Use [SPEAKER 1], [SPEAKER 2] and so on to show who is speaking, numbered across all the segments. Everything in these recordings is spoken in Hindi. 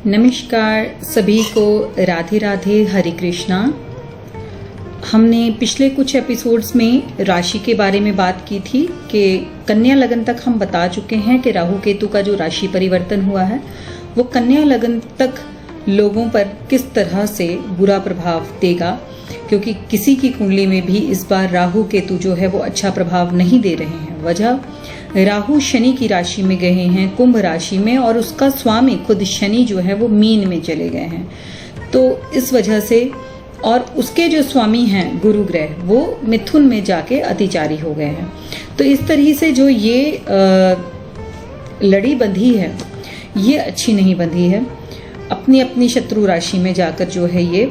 [SPEAKER 1] नमस्कार सभी को, राधे राधे, हरे कृष्णा। हमने पिछले कुछ एपिसोड्स में राशि के बारे में बात की थी कि कन्या लगन तक हम बता चुके हैं कि राहु केतु का जो राशि परिवर्तन हुआ है वो कन्या लगन तक लोगों पर किस तरह से बुरा प्रभाव देगा, क्योंकि किसी की कुंडली में भी इस बार राहु केतु जो है वो अच्छा प्रभाव नहीं दे रहे हैं। वजह, राहु शनि की राशि में गए हैं, कुंभ राशि में, और उसका स्वामी खुद शनि जो है वो मीन में चले गए हैं। तो इस वजह से, और उसके जो स्वामी हैं गुरु ग्रह, वो मिथुन में जाके अतिचारी हो गए हैं। तो इस तरह से जो ये लड़ी बंधी है ये अच्छी नहीं बंधी है। अपनी अपनी शत्रु राशि में जाकर जो है ये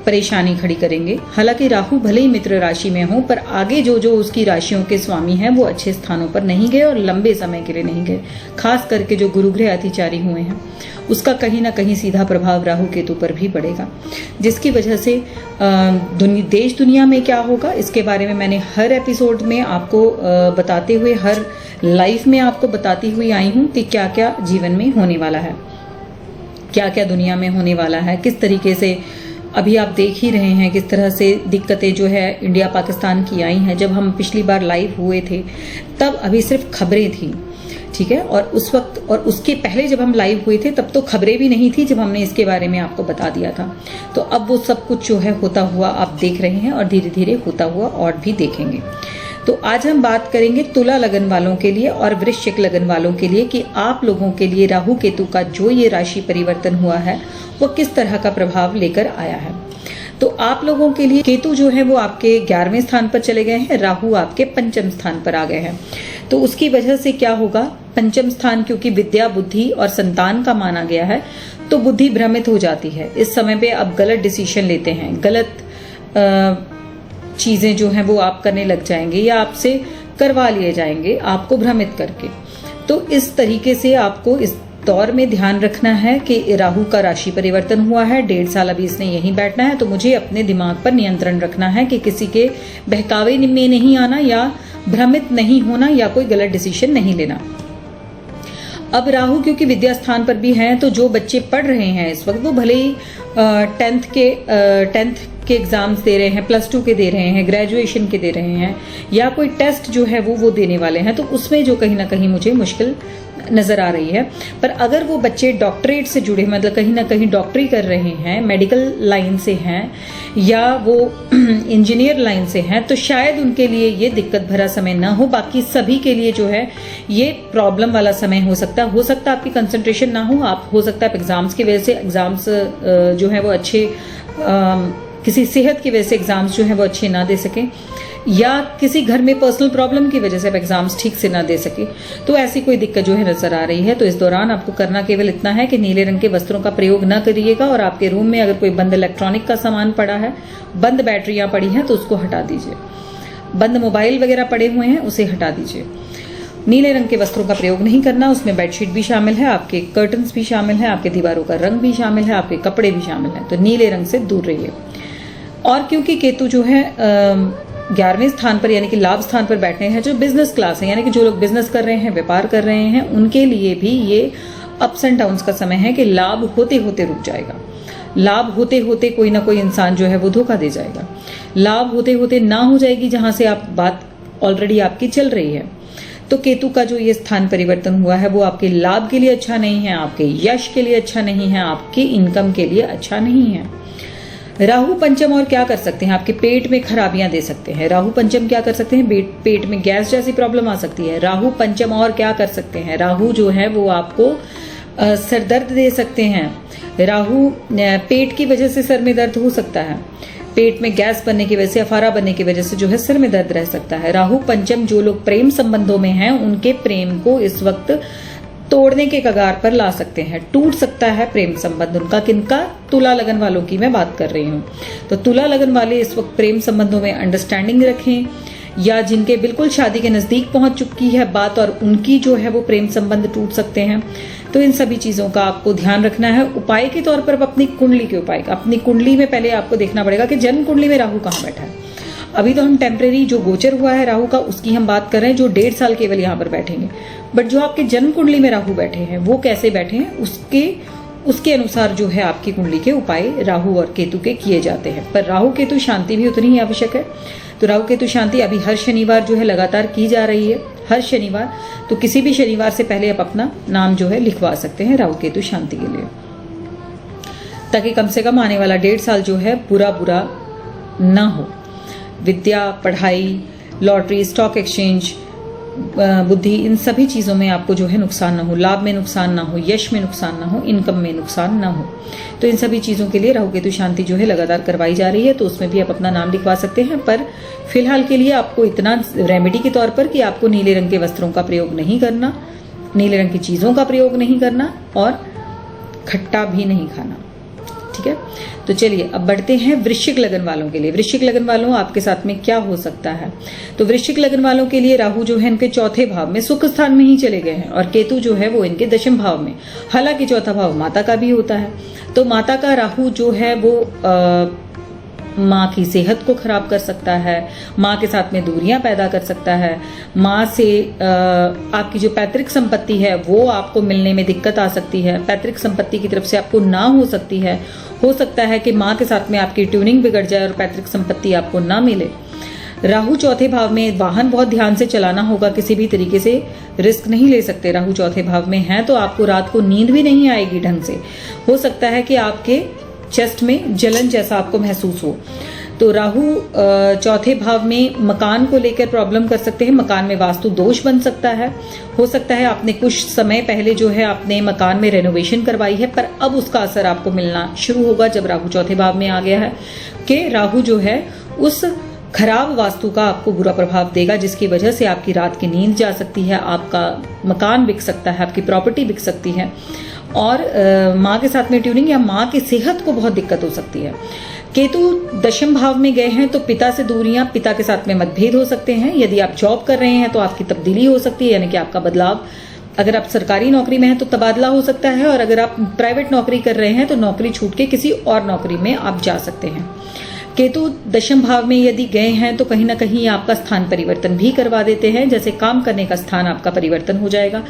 [SPEAKER 1] परेशानी खड़ी करेंगे। हालांकि राहु भले ही मित्र राशि में हो, पर आगे जो जो उसकी राशियों के स्वामी हैं वो अच्छे स्थानों पर नहीं गए और लंबे समय के लिए नहीं गए। खास करके जो गुरु ग्रह अतिचारी हुए हैं उसका कहीं ना कहीं सीधा प्रभाव राहु केतु पर भी पड़ेगा, जिसकी वजह से देश दुनिया में क्या होगा इसके बारे में मैंने हर एपिसोड में आपको बताते हुए, हर लाइफ में आपको बताती हुई आई हूँ कि क्या क्या जीवन में होने वाला है, क्या क्या दुनिया में होने वाला है, किस तरीके से अभी आप देख ही रहे हैं किस तरह से दिक्कतें जो है इंडिया पाकिस्तान की आई हैं। जब हम पिछली बार लाइव हुए थे तब अभी सिर्फ खबरें थी, ठीक है, और उस वक्त और उसके पहले जब हम लाइव हुए थे तब तो खबरें भी नहीं थी, जब हमने इसके बारे में आपको बता दिया था। तो अब वो सब कुछ जो है होता हुआ आप देख रहे हैं और धीरे धीरे होता हुआ और भी देखेंगे। तो आज हम बात करेंगे तुला लगन वालों के लिए और वृश्चिक लगन वालों के लिए कि आप लोगों के लिए राहु केतु का जो ये राशि परिवर्तन हुआ है वो किस तरह का प्रभाव लेकर आया है। तो आप लोगों के लिए केतु जो है वो आपके 11वें स्थान पर चले गए हैं, राहु आपके 5वें स्थान पर आ गए हैं। तो उसकी वजह से क्या होगा, 5वां स्थान क्योंकि विद्या, बुद्धि और संतान का माना गया है, तो बुद्धि भ्रमित हो जाती है। इस समय पे आप गलत डिसीजन लेते हैं, गलत चीजें जो हैं वो आप करने लग जाएंगे या आपसे करवा लिए जाएंगे आपको भ्रमित करके। तो इस तरीके से आपको इस दौर में ध्यान रखना है कि राहु का राशि परिवर्तन हुआ है, 1.5 साल अभी इसने यहीं बैठना है। तो मुझे अपने दिमाग पर नियंत्रण रखना है कि किसी के बहकावे में नहीं आना या भ्रमित नहीं होना या कोई गलत डिसीजन नहीं लेना। अब राहु क्योंकि विद्या स्थान पर भी हैं, तो जो बच्चे पढ़ रहे हैं इस वक्त वो भले ही 10th के एग्जाम्स दे रहे हैं, +2 के दे रहे हैं, ग्रेजुएशन के दे रहे हैं, या कोई टेस्ट जो है वो देने वाले हैं, तो उसमें जो कहीं ना कहीं मुझे मुश्किल नजर आ रही है। पर अगर वो बच्चे डॉक्टरेट से जुड़े, मतलब कहीं ना कहीं डॉक्टरी कर रहे हैं, मेडिकल लाइन से हैं या वो इंजीनियर लाइन से हैं, तो शायद उनके लिए ये दिक्कत भरा समय ना हो। बाकी सभी के लिए जो है ये प्रॉब्लम वाला समय हो सकता है आपकी कंसंट्रेशन ना हो, आप हो सकता है एग्जाम्स की वजह से एग्जाम्स जो है वो अच्छे, किसी सेहत की वजह से एग्जाम्स जो है वो अच्छे ना दे सके, या किसी घर में पर्सनल प्रॉब्लम की वजह से आप एग्जाम्स ठीक से ना दे सके। तो ऐसी कोई दिक्कत जो है नजर आ रही है। तो इस दौरान आपको करना केवल इतना है कि नीले रंग के वस्त्रों का प्रयोग न करिएगा, और आपके रूम में अगर कोई बंद इलेक्ट्रॉनिक का सामान पड़ा है, बंद बैटरियां पड़ी हैं तो उसको हटा दीजिए, बंद मोबाइल वगैरह पड़े हुए हैं उसे हटा दीजिए। नीले रंग के वस्त्रों का प्रयोग नहीं करना, उसमें बेडशीट भी शामिल है, आपके कर्टन्स भी शामिल है, आपके दीवारों का रंग भी शामिल है, आपके कपड़े भी शामिल है। तो नीले रंग से दूर रहिए। और क्योंकि केतु जो है 11वें स्थान पर यानी कि लाभ स्थान पर बैठे हैं, जो बिजनेस क्लास है यानी कि जो लोग बिजनेस कर रहे हैं, व्यापार कर रहे हैं, उनके लिए भी ये अप्स एंड डाउन्स का समय है कि लाभ होते होते रुक जाएगा। लाभ होते होते कोई ना कोई इंसान जो है वो धोखा दे जाएगा। लाभ होते होते ना हो जाएगी जहां से आप बात ऑलरेडी आपकी चल रही है। तो केतु का जो ये स्थान परिवर्तन हुआ है वो आपके लाभ के लिए अच्छा नहीं है, आपके यश के लिए अच्छा नहीं है, आपकी इनकम के लिए अच्छा नहीं है। राहु पंचम और क्या कर सकते हैं, आपके पेट में खराबियां दे सकते हैं। राहु पंचम क्या कर सकते हैं, पेट में गैस जैसी प्रॉब्लम आ सकती है। राहु पंचम और क्या कर सकते हैं, राहु जो है वो आपको सरदर्द दे सकते हैं। राहु पेट की वजह से सर में दर्द हो सकता है, पेट में गैस बनने की वजह से, अफारा बनने की वजह से जो है सिर में दर्द रह सकता है। राहु पंचम जो लोग प्रेम संबंधों में हैं उनके प्रेम को इस वक्त तोड़ने के कगार पर ला सकते हैं, टूट सकता है प्रेम संबंध उनका। किनका, तुला लगन वालों की मैं बात कर रही हूँ। तो तुला लगन वाले इस वक्त प्रेम संबंधों में अंडरस्टैंडिंग रखें, या जिनके बिल्कुल शादी के नजदीक पहुंच चुकी है बात और उनकी जो है वो प्रेम संबंध टूट सकते हैं। तो इन सभी चीजों का आपको ध्यान रखना है। उपाय के तौर पर अपनी कुंडली के उपाय, अपनी कुंडली में पहले आपको देखना पड़ेगा कि जन्म कुंडली में राहु कहाँ बैठा है। अभी तो हम टेम्परेरी जो गोचर हुआ है राहु का उसकी हम बात कर रहे हैं, जो 1.5 साल केवल यहाँ पर बैठेंगे। बट जो आपके जन्म कुंडली में राहु बैठे हैं वो कैसे बैठे हैं, उसके उसके अनुसार जो है आपकी कुंडली के उपाय राहु और केतु के किए जाते हैं। पर राहु केतु शांति भी उतनी ही आवश्यक है। तो राहु केतु शांति अभी हर शनिवार जो है लगातार की जा रही है, हर शनिवार। तो किसी भी शनिवार से पहले आप अपना नाम जो है लिखवा सकते हैं राहु केतु शांति के लिए, ताकि कम से कम आने वाला 1.5 साल जो है बुरा ना हो। विद्या, पढ़ाई, लॉटरी, स्टॉक एक्सचेंज, बुद्धि, इन सभी चीज़ों में आपको जो है नुकसान ना हो, लाभ में नुकसान ना हो, यश में नुकसान ना हो, इनकम में नुकसान ना हो। तो इन सभी चीज़ों के लिए राहु केतु शांति जो है लगातार करवाई जा रही है। तो उसमें भी आप अपना नाम लिखवा सकते हैं। पर फिलहाल के लिए आपको इतना रेमेडी के तौर पर कि आपको नीले रंग के वस्त्रों का प्रयोग नहीं करना, नीले रंग की चीज़ों का प्रयोग नहीं करना और खट्टा भी नहीं खाना। ठीक है, तो चलिए अब बढ़ते हैं वृश्चिक लगन वालों के लिए। वृश्चिक लगन वालों, आपके साथ में क्या हो सकता है? तो वृश्चिक लगन वालों के लिए राहु जो है इनके चौथे भाव में सुख स्थान में ही चले गए हैं और केतु जो है वो इनके दशम भाव में। हालांकि चौथा भाव माता का भी होता है। तो माता का राहु जो है वो माँ की सेहत को खराब कर सकता है, माँ के साथ में दूरियां पैदा कर सकता है, माँ से आपकी जो पैतृक संपत्ति है वो आपको मिलने में दिक्कत आ सकती है, पैतृक संपत्ति की तरफ से आपको ना हो सकती है। हो सकता है कि माँ के साथ में आपकी ट्यूनिंग बिगड़ जाए और पैतृक संपत्ति आपको ना मिले। राहु चौथे भाव में, वाहन बहुत ध्यान से चलाना होगा, किसी भी तरीके से रिस्क नहीं ले सकते। राहु चौथे भाव में है तो आपको रात को नींद भी नहीं आएगी ढंग से। हो सकता है कि आपके चेस्ट में जलन जैसा आपको महसूस हो। तो राहु चौथे भाव में मकान को लेकर प्रॉब्लम कर सकते हैं, मकान में वास्तु दोष बन सकता है। हो सकता है आपने कुछ समय पहले जो है अपने मकान में रेनोवेशन करवाई है, पर अब उसका असर आपको मिलना शुरू होगा जब राहु चौथे भाव में आ गया है कि राहु जो है उस खराब वास्तु का आपको बुरा प्रभाव देगा, जिसकी वजह से आपकी रात की नींद जा सकती है, आपका मकान बिक सकता है, आपकी प्रॉपर्टी बिक सकती है और माँ के साथ में ट्यूनिंग या माँ की सेहत को बहुत दिक्कत हो सकती है। केतु दशम भाव में गए हैं तो पिता से दूरियां, पिता के साथ में मतभेद हो सकते हैं। यदि आप जॉब कर रहे हैं तो आपकी तब्दीली हो सकती है, यानी कि आपका बदलाव। अगर आप सरकारी नौकरी में हैं तो तबादला हो सकता है और अगर आप प्राइवेट नौकरी कर रहे हैं तो नौकरी छूट के किसी और नौकरी में आप जा सकते हैं। केतु दशम भाव में यदि गए हैं तो कहीं ना कहीं आपका स्थान परिवर्तन भी करवा देते हैं, जैसे काम करने का स्थान आपका परिवर्तन हो जाएगा।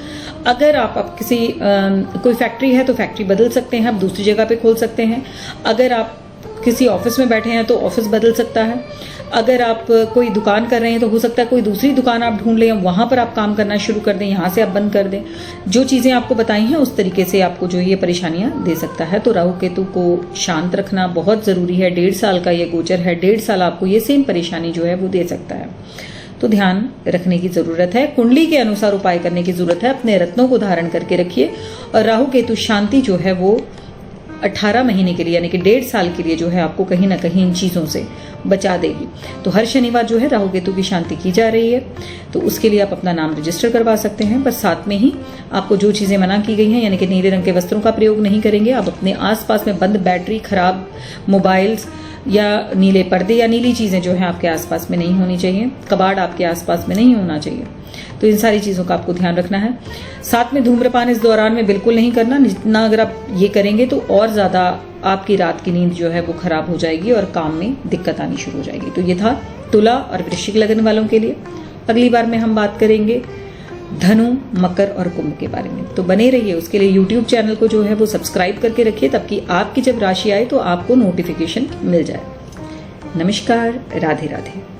[SPEAKER 1] अगर आप किसी कोई फैक्ट्री है तो फैक्ट्री बदल सकते हैं, आप दूसरी जगह पे खोल सकते हैं। अगर आप किसी ऑफिस में बैठे हैं तो ऑफिस बदल सकता है। अगर आप कोई दुकान कर रहे हैं तो हो सकता है कोई दूसरी दुकान आप ढूंढ लें, वहां पर आप काम करना शुरू कर दें, यहाँ से आप बंद कर दें। जो चीजें आपको बताई हैं उस तरीके से आपको जो ये परेशानियां दे सकता है। तो राहु केतु को शांत रखना बहुत जरूरी है। 1.5 साल का ये गोचर है, 1.5 साल आपको ये सेम परेशानी जो है वो दे सकता है। तो ध्यान रखने की जरूरत है, कुंडली के अनुसार उपाय करने की जरूरत है। अपने रत्नों को धारण करके रखिए और राहु केतु शांति जो है वो 18 महीने के लिए यानी कि 1.5 साल के लिए जो है आपको कहीं ना कहीं इन चीजों से बचा देगी। तो हर शनिवार जो है राहु केतु की शांति की जा रही है, तो उसके लिए आप अपना नाम रजिस्टर करवा सकते हैं। पर साथ में ही आपको जो चीजें मना की गई हैं, यानी कि नीले रंग के वस्त्रों का प्रयोग नहीं करेंगे। आप अपने आसपास में बंद बैटरी, खराब मोबाइल्स या नीले पर्दे या नीली चीजें जो है आपके आसपास में नहीं होनी चाहिए। कबाड़ आपके आसपास में नहीं होना चाहिए। तो इन सारी चीजों का आपको ध्यान रखना है। साथ में धूम्रपान इस दौरान में बिल्कुल नहीं करना। जितना अगर आप ये करेंगे तो और ज्यादा आपकी रात की नींद जो है वो खराब हो जाएगी और काम में दिक्कत आनी शुरू हो जाएगी। तो ये था तुला और वृश्चिक लगन वालों के लिए। अगली बार में हम बात करेंगे धनु, मकर और कुंभ के बारे में। तो बने रहिए, उसके लिए YouTube चैनल को जो है वो सब्सक्राइब करके रखिए, ताकि आपकी जब राशि आए तो आपको नोटिफिकेशन मिल जाए। नमस्कार, राधे राधे।